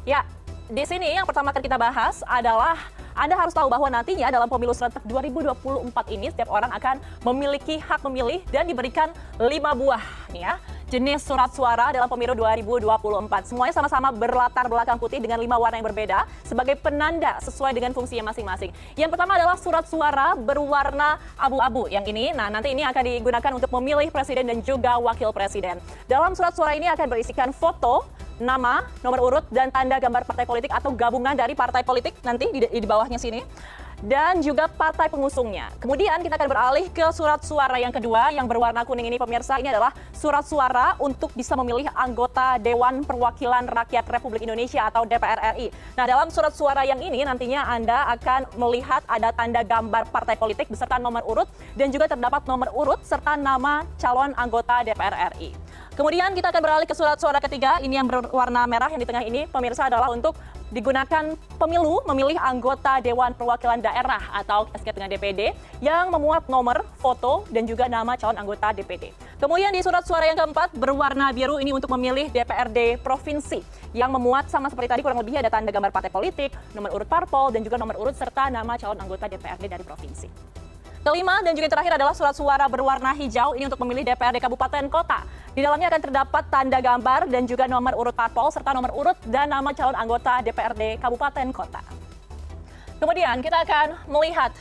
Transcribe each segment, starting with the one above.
Ya, di sini yang pertama akan kita bahas adalah Anda harus tahu bahwa nantinya dalam pemilu serentak 2024 ini setiap orang akan memiliki hak memilih dan diberikan 5 buah nih ya, jenis surat suara dalam pemilu 2024. Semuanya sama-sama berlatar belakang putih dengan 5 warna yang berbeda sebagai penanda sesuai dengan fungsinya masing-masing. Yang pertama adalah surat suara berwarna abu-abu. Yang ini, nanti ini akan digunakan untuk memilih presiden dan juga wakil presiden. Dalam surat suara ini akan berisikan foto, nama, nomor urut, dan tanda gambar partai politik atau gabungan dari partai politik nanti di bawahnya sini. Dan juga partai pengusungnya. Kemudian kita akan beralih ke surat suara yang kedua yang berwarna kuning ini pemirsa. Ini adalah surat suara untuk bisa memilih anggota Dewan Perwakilan Rakyat Republik Indonesia atau DPR RI. Nah, dalam surat suara yang ini nantinya Anda akan melihat ada tanda gambar partai politik beserta nomor urut dan juga terdapat nomor urut serta nama calon anggota DPR RI. Kemudian kita akan beralih ke surat suara ketiga, ini yang berwarna merah yang di tengah ini, pemirsa, adalah untuk digunakan pemilu memilih anggota Dewan Perwakilan Daerah atau disebut dengan DPD yang memuat nomor, foto, dan juga nama calon anggota DPD. Kemudian di surat suara yang keempat berwarna biru ini untuk memilih DPRD Provinsi yang memuat sama seperti tadi kurang lebih ada tanda gambar partai politik, nomor urut parpol, dan juga nomor urut serta nama calon anggota DPRD dari provinsi. Kelima dan juga yang terakhir adalah surat suara berwarna hijau ini untuk memilih DPRD Kabupaten Kota. Di dalamnya akan terdapat tanda gambar dan juga nomor urut parpol serta nomor urut dan nama calon anggota DPRD Kabupaten Kota. Kemudian kita akan melihat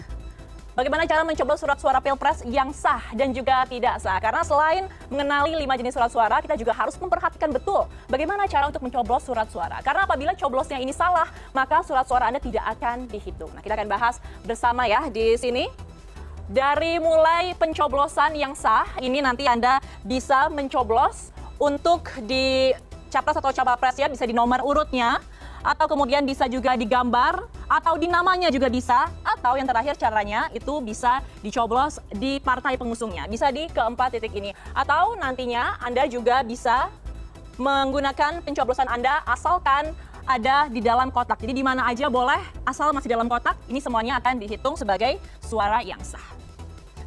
bagaimana cara mencoblos surat suara Pilpres yang sah dan juga tidak sah. Karena selain mengenali 5 jenis surat suara, kita juga harus memperhatikan betul bagaimana cara untuk mencoblos surat suara. Karena apabila coblosnya ini salah, maka surat suara Anda tidak akan dihitung. Nah, kita akan bahas bersama ya di sini. Dari mulai pencoblosan yang sah, ini nanti Anda bisa mencoblos untuk di capres atau cawapres ya, bisa di nomor urutnya, atau kemudian bisa juga digambar, atau di namanya juga bisa, atau yang terakhir caranya itu bisa dicoblos di partai pengusungnya, bisa di keempat titik ini. Atau nantinya Anda juga bisa menggunakan pencoblosan Anda asalkan ada di dalam kotak. Jadi di mana aja boleh, asal masih dalam kotak, ini semuanya akan dihitung sebagai suara yang sah.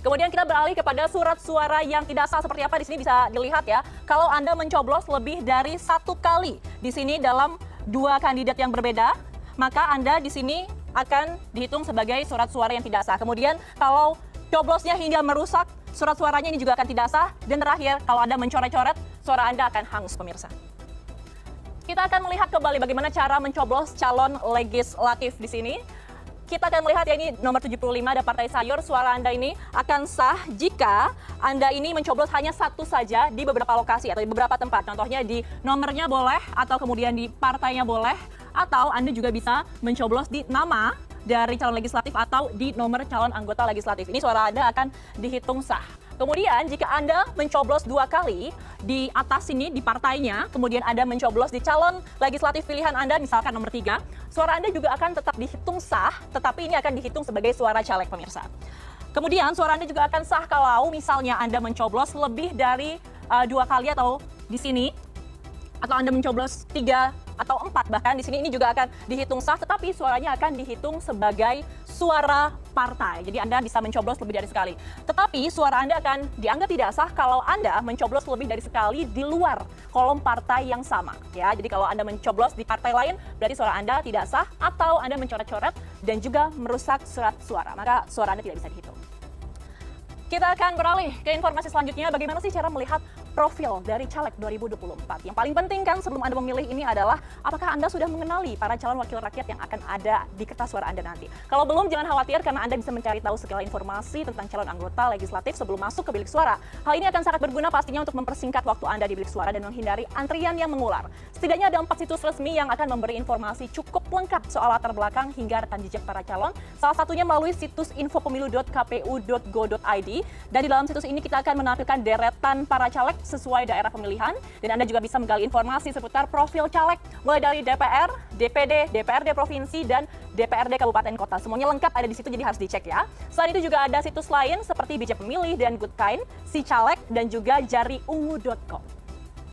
Kemudian kita beralih kepada surat suara yang tidak sah seperti apa. Di sini bisa dilihat ya. Kalau Anda mencoblos lebih dari 1 kali di sini dalam 2 kandidat yang berbeda, maka Anda di sini akan dihitung sebagai surat suara yang tidak sah. Kemudian kalau coblosnya hingga merusak, surat suaranya ini juga akan tidak sah. Dan terakhir, kalau Anda mencoret-coret, suara Anda akan hangus pemirsa. Kita akan melihat kembali bagaimana cara mencoblos calon legislatif di sini. Kita akan melihat ya, ini nomor 75 ada Partai Sayur. Suara Anda ini akan sah jika Anda ini mencoblos hanya satu saja di beberapa lokasi atau di beberapa tempat. Contohnya di nomornya boleh, atau kemudian di partainya boleh, atau Anda juga bisa mencoblos di nama dari calon legislatif atau di nomor calon anggota legislatif. Ini suara Anda akan dihitung sah. Kemudian jika Anda mencoblos 2 kali di atas sini di partainya, kemudian Anda mencoblos di calon legislatif pilihan Anda, misalkan nomor 3, suara Anda juga akan tetap dihitung sah, tetapi ini akan dihitung sebagai suara caleg pemirsa. Kemudian suara Anda juga akan sah kalau misalnya Anda mencoblos lebih dari 2 kali atau di sini, atau Anda mencoblos 3 atau 4 bahkan di sini, ini juga akan dihitung sah, tetapi suaranya akan dihitung sebagai suara partai. Jadi Anda bisa mencoblos lebih dari sekali. Tetapi suara Anda akan dianggap tidak sah kalau Anda mencoblos lebih dari sekali di luar kolom partai yang sama. Ya, jadi kalau Anda mencoblos di partai lain, berarti suara Anda tidak sah, atau Anda mencoret-coret dan juga merusak surat suara, maka suara Anda tidak bisa dihitung. Kita akan beralih ke informasi selanjutnya, bagaimana sih cara melihat profil dari caleg 2024. Yang paling penting kan sebelum Anda memilih ini adalah apakah Anda sudah mengenali para calon wakil rakyat yang akan ada di kertas suara Anda nanti. Kalau belum, jangan khawatir karena Anda bisa mencari tahu segala informasi tentang calon anggota legislatif sebelum masuk ke bilik suara. Hal ini akan sangat berguna pastinya untuk mempersingkat waktu Anda di bilik suara dan menghindari antrian yang mengular. Setidaknya ada 4 situs resmi yang akan memberi informasi cukup lengkap soal latar belakang hingga rekam jejak para calon. Salah satunya melalui situs infopemilu.kpu.go.id, dan di dalam situs ini kita akan menampilkan deretan para caleg sesuai daerah pemilihan, dan Anda juga bisa menggali informasi seputar profil caleg mulai dari DPR, DPD, DPRD provinsi, dan DPRD kabupaten kota. Semuanya lengkap ada di situ, jadi harus dicek ya. Selain itu juga ada situs lain seperti Bijak Pemilih dan Good Kind, Si Caleg, dan juga jariungu.com.